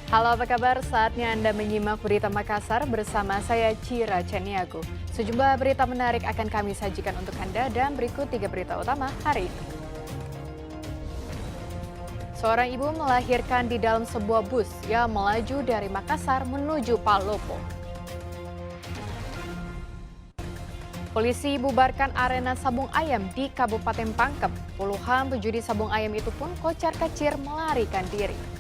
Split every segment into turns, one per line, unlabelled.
Halo, apa kabar? Saatnya Anda menyimak berita Makassar bersama saya Cira Ceniago. Sejumlah berita menarik akan kami sajikan untuk Anda dan berikut 3 berita utama hari ini. Seorang ibu melahirkan di dalam sebuah bus yang melaju dari Makassar menuju Palopo. Polisi bubarkan arena sabung ayam di Kabupaten Pangkep. Puluhan penjudi sabung ayam itu pun kocar-kacir melarikan diri.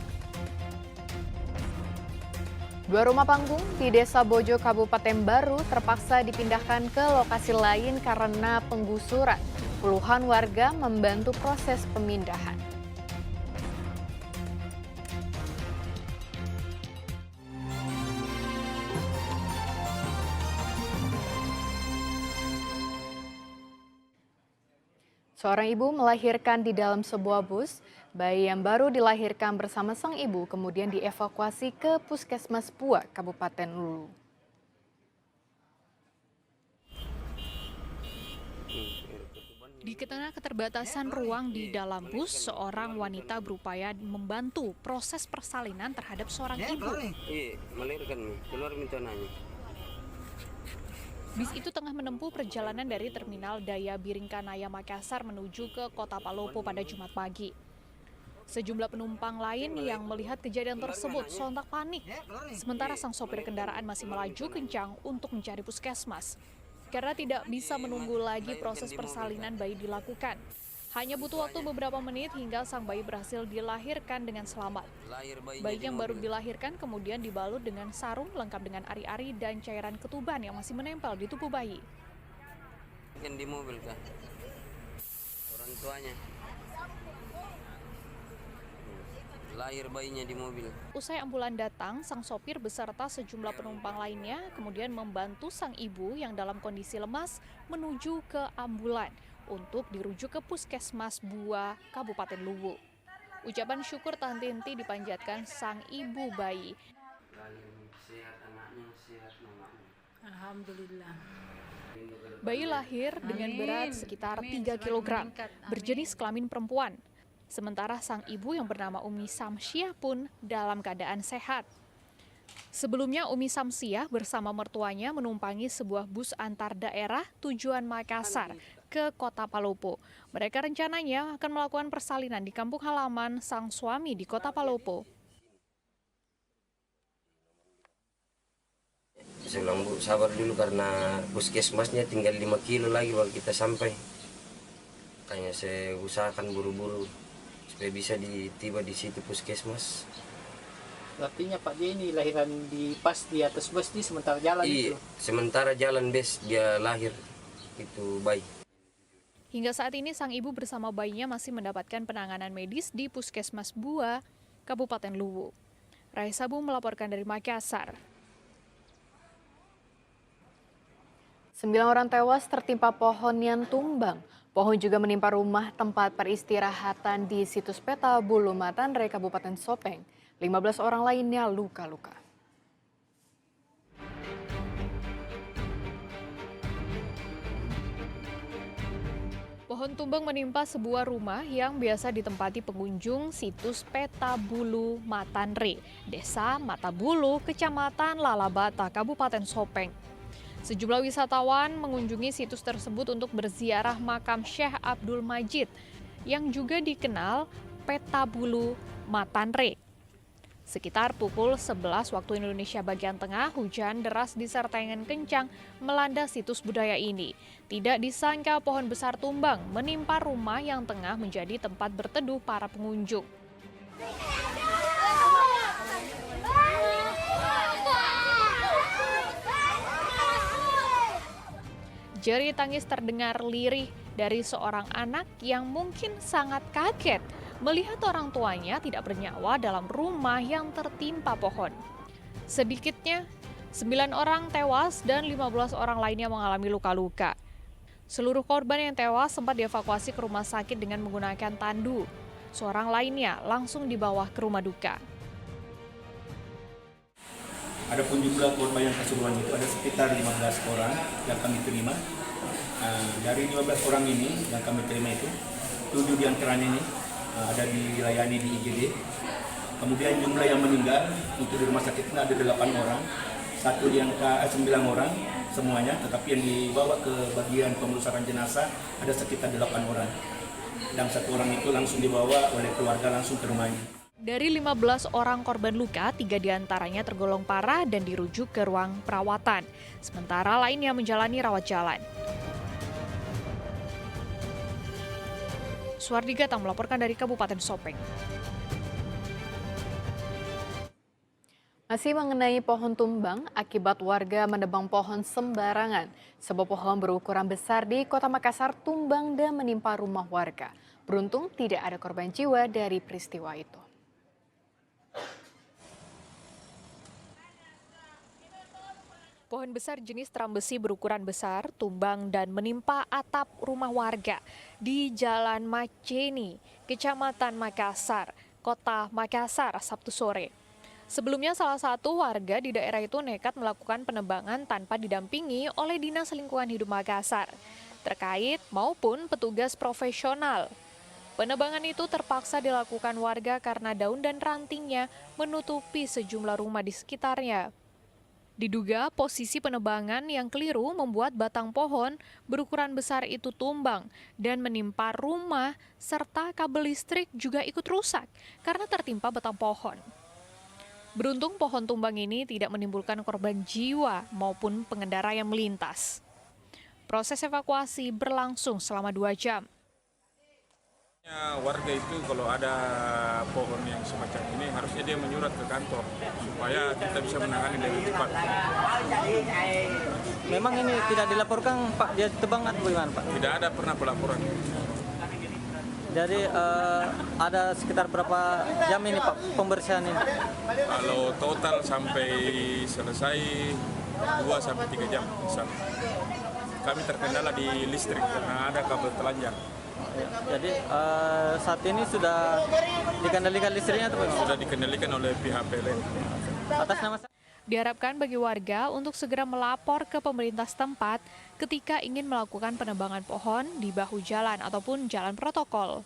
2 rumah panggung di Desa Bojo, Kabupaten Baru terpaksa dipindahkan ke lokasi lain karena penggusuran. Puluhan warga membantu proses pemindahan. Seorang ibu melahirkan di dalam sebuah bus. Bayi yang baru dilahirkan bersama sang ibu kemudian dievakuasi ke Puskesmas Bua, Kabupaten Luwu.
Di tengah keterbatasan ruang di dalam bus, seorang wanita berupaya membantu proses persalinan terhadap seorang ibu. Bis itu tengah menempuh perjalanan dari Terminal Daya Biringkanaya Makassar menuju ke Kota Palopo pada Jumat pagi. Sejumlah penumpang lain yang melihat kejadian tersebut sontak panik, sementara sang sopir kendaraan masih melaju kencang untuk mencari puskesmas. Karena tidak bisa menunggu lagi proses persalinan bayi dilakukan. Hanya butuh waktu beberapa menit hingga sang bayi berhasil dilahirkan dengan selamat. Bayi yang baru dilahirkan kemudian dibalut dengan sarung lengkap dengan ari-ari dan cairan ketuban yang masih menempel di tubuh bayi.
Yang di mobil kah? Orang tuanya. Lahir bayinya di mobil.
Usai ambulan datang, sang sopir beserta sejumlah penumpang lainnya kemudian membantu sang ibu yang dalam kondisi lemas menuju ke ambulan untuk dirujuk ke Puskesmas Bua, Kabupaten Luwu. Ucapan syukur tak henti-henti dipanjatkan sang ibu bayi.
Sehat anaknya, sehat mamanya.
Alhamdulillah.
Bayi lahir dengan berat sekitar 3 kg, berjenis kelamin perempuan. Sementara sang ibu yang bernama Umi Samsiah pun dalam keadaan sehat. Sebelumnya Umi Samsiah bersama mertuanya menumpangi sebuah bus antar daerah tujuan Makassar ke Kota Palopo. Mereka rencananya akan melakukan persalinan di kampung halaman sang suami di Kota Palopo.
Saya bilang, Bu, sabar dulu karena puskesmasnya tinggal 5 kilo lagi baru kita sampai. Makanya saya usahakan buru-buru supaya bisa tiba di situ puskesmas.
Artinya Pak dia ini lahiran pas di atas bus di sementara jalan
Iya,
itu.
sementara jalan bus dia lahir itu bayi.
Hingga saat ini sang ibu bersama bayinya masih mendapatkan penanganan medis di Puskesmas Bua, Kabupaten Luwu. Raisa Bu melaporkan dari Makassar.
9 orang tewas tertimpa pohon yang tumbang. Pohon juga menimpa rumah tempat peristirahatan di situs peta Bulu Matanre, Kabupaten Sopeng. 15 orang lainnya luka-luka.
Pohon tumbang menimpa sebuah rumah yang biasa ditempati pengunjung situs peta Bulu Matanre, Desa Matabulu, Kecamatan Lalabata, Kabupaten Sopeng. Sejumlah wisatawan mengunjungi situs tersebut untuk berziarah makam Syekh Abdul Majid yang juga dikenal peta Bulu Matanre. Sekitar pukul 11 waktu Indonesia bagian tengah, hujan deras disertai angin kencang melanda situs budaya ini. Tidak disangka pohon besar tumbang menimpa rumah yang tengah menjadi tempat berteduh para pengunjung. Jeri tangis terdengar lirih dari seorang anak yang mungkin sangat kaget melihat orang tuanya tidak bernyawa dalam rumah yang tertimpa pohon. Sedikitnya 9 orang tewas dan 15 orang lainnya mengalami luka-luka. Seluruh korban yang tewas sempat dievakuasi ke rumah sakit dengan menggunakan tandu. Seorang lainnya langsung dibawa ke rumah duka.
Adapun jumlah korban yang keseluruhan itu ada sekitar 15 orang yang kami terima. Dari 15 orang ini yang kami terima itu, 7 diantaranya ini ada dilayani di IGD, Kemudian jumlah yang meninggal untuk di rumah sakit ini ada 8 orang, satu yang 9 orang semuanya, tetapi yang dibawa ke bagian pemulasaran jenazah ada sekitar 8 orang. Dan satu orang itu langsung dibawa oleh keluarga langsung ke rumahnya.
Dari 15 orang korban luka, 3 diantaranya tergolong parah dan dirujuk ke ruang perawatan. Sementara lainnya menjalani rawat jalan. Suwardi Gatang melaporkan dari Kabupaten Sopeng.
Masih mengenai pohon tumbang, akibat warga menebang pohon sembarangan. Sebuah pohon berukuran besar di Kota Makassar tumbang dan menimpa rumah warga. Beruntung tidak ada korban jiwa dari peristiwa itu.
Pohon besar jenis trambesi berukuran besar tumbang dan menimpa atap rumah warga di Jalan Maceni, Kecamatan Makassar, Kota Makassar, Sabtu sore. Sebelumnya salah satu warga di daerah itu nekat melakukan penebangan tanpa didampingi oleh Dinas Lingkungan Hidup Makassar terkait maupun petugas profesional. Penebangan itu terpaksa dilakukan warga karena daun dan rantingnya menutupi sejumlah rumah di sekitarnya. Diduga posisi penebangan yang keliru membuat batang pohon berukuran besar itu tumbang dan menimpa rumah serta kabel listrik juga ikut rusak karena tertimpa batang pohon. Beruntung pohon tumbang ini tidak menimbulkan korban jiwa maupun pengendara yang melintas. Proses evakuasi berlangsung selama 2 jam.
Warga itu kalau ada pohon yang semacam ini harusnya dia menyurat ke kantor supaya kita bisa menangani dengan cepat.
Memang ini tidak dilaporkan Pak, dia tebang atau bagaimana Pak?
Tidak ada pernah pelaporan.
Jadi ada sekitar berapa jam ini Pak pembersihan ini?
Kalau total sampai selesai 2-3 jam. Kami terkendala di listrik karena ada kabel telanjang.
Jadi saat ini sudah dikendalikan listriknya atau bagaimana?
Sudah dikendalikan oleh pihak PLN.
Atas nama
Diharapkan bagi warga untuk segera melapor ke pemerintah setempat ketika ingin melakukan penebangan pohon di bahu jalan ataupun jalan protokol.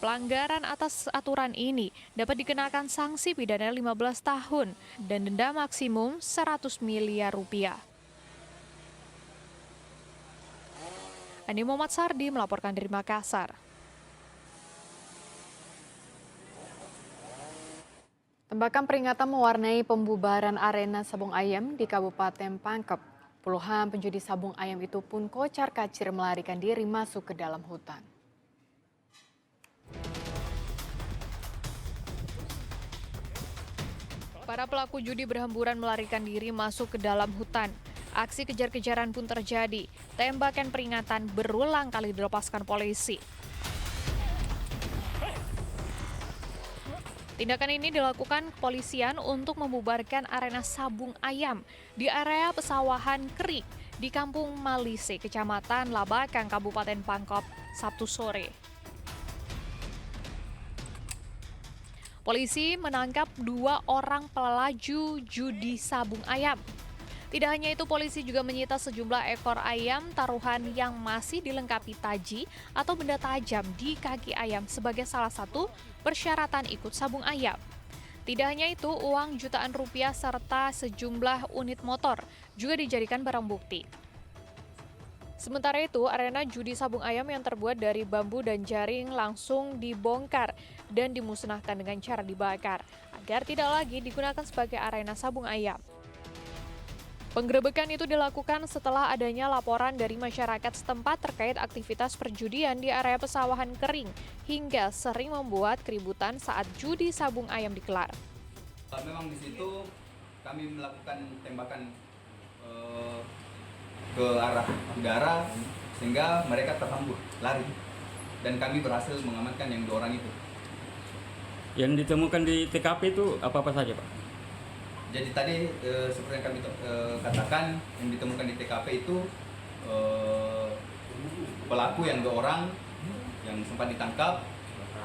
Pelanggaran atas aturan ini dapat dikenakan sanksi pidana 15 tahun dan denda maksimum 100 miliar rupiah. Ani Muhammad Sardi melaporkan dari Makassar.
Tembakan peringatan mewarnai pembubaran arena sabung ayam di Kabupaten Pangkep. Puluhan penjudi sabung ayam itu pun kocar-kacir melarikan diri masuk ke dalam hutan.
Para pelaku judi berhamburan melarikan diri masuk ke dalam hutan. Aksi kejar-kejaran pun terjadi. Tembakan peringatan berulang kali dilepaskan polisi. Tindakan ini dilakukan kepolisian untuk membubarkan arena sabung ayam di area pesawahan Kerik di Kampung Malise, Kecamatan Labakang, Kabupaten Pangkep, Sabtu sore. Polisi menangkap 2 orang pelaju judi sabung ayam. Tidak hanya itu, polisi juga menyita sejumlah ekor ayam taruhan yang masih dilengkapi taji atau benda tajam di kaki ayam sebagai salah satu persyaratan ikut sabung ayam. Tidak hanya itu, uang jutaan rupiah serta sejumlah unit motor juga dijadikan barang bukti. Sementara itu, arena judi sabung ayam yang terbuat dari bambu dan jaring langsung dibongkar dan dimusnahkan dengan cara dibakar agar tidak lagi digunakan sebagai arena sabung ayam. Penggerebekan itu dilakukan setelah adanya laporan dari masyarakat setempat terkait aktivitas perjudian di area pesawahan Kering hingga sering membuat keributan saat judi sabung ayam digelar.
Memang di situ kami melakukan tembakan ke arah udara sehingga mereka terhambur lari dan kami berhasil mengamankan yang 2 orang itu.
Yang ditemukan di TKP itu apa-apa saja Pak?
Jadi tadi seperti yang kami katakan, yang ditemukan di TKP itu pelaku yang 2 orang yang sempat ditangkap,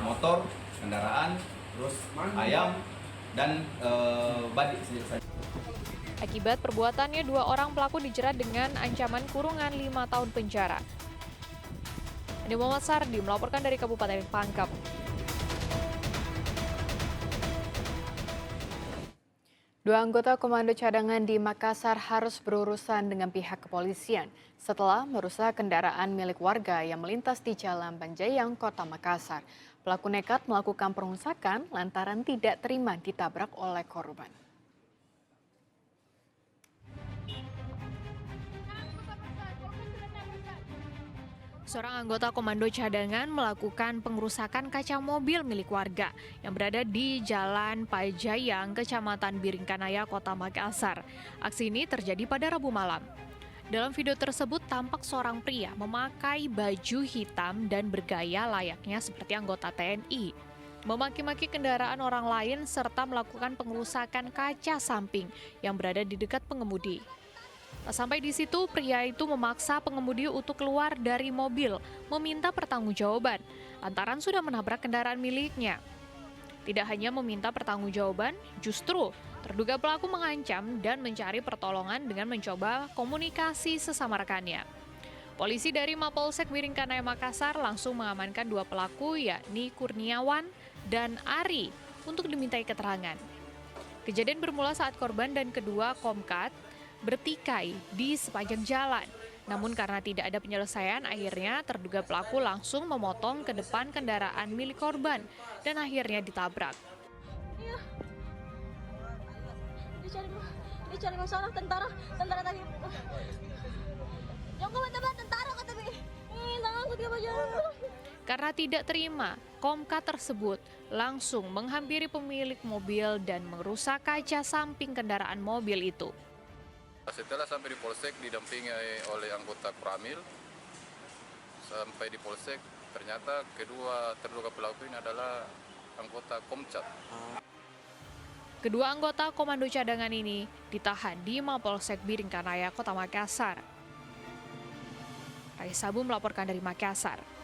motor, kendaraan, terus ayam, dan badik saja.
Akibat perbuatannya, 2 orang pelaku dijerat dengan ancaman kurungan 5 tahun penjara. Ani Muhammad Sardi melaporkan dari Kabupaten Pangkep.
Dua anggota Komando Cadangan di Makassar harus berurusan dengan pihak kepolisian setelah merusak kendaraan milik warga yang melintas di Jalan Banjayang, Kota Makassar. Pelaku nekat melakukan perusakan lantaran tidak terima ditabrak oleh korban.
Seorang anggota Komando Cadangan melakukan pengerusakan kaca mobil milik warga yang berada di Jalan Pajayang, Kecamatan Biringkanaya, Kota Makassar. Aksi ini terjadi pada Rabu malam. Dalam video tersebut tampak seorang pria memakai baju hitam dan bergaya layaknya seperti anggota TNI. Memaki-maki kendaraan orang lain serta melakukan pengerusakan kaca samping yang berada di dekat pengemudi. Tak sampai di situ, pria itu memaksa pengemudi untuk keluar dari mobil, meminta pertanggungjawaban lantaran sudah menabrak kendaraan miliknya. Tidak hanya meminta pertanggungjawaban, justru terduga pelaku mengancam dan mencari pertolongan dengan mencoba komunikasi sesama rekannya. Polisi dari Mapolsek Biringkanaya Makassar langsung mengamankan dua pelaku, yakni Kurniawan dan Ari, untuk dimintai keterangan. Kejadian bermula saat korban dan kedua Komkat bertikai di sepanjang jalan. Namun karena tidak ada penyelesaian, akhirnya terduga pelaku langsung memotong ke depan kendaraan milik korban dan akhirnya ditabrak.
Iya. Dia cari masalah tentara tadi. Yang kau tentara kata bi. Tangan aku dia baca.
Karena tidak terima, Komkat tersebut langsung menghampiri pemilik mobil dan merusak kaca samping kendaraan mobil itu.
Setelah sampai di Polsek didampingi oleh anggota Pramil, sampai di Polsek ternyata kedua terduga pelaku ini adalah anggota Komcat.
Kedua anggota Komando Cadangan ini ditahan di Mapolsek Biringkanaya, Kota Makassar. Raisa Sabu melaporkan dari Makassar.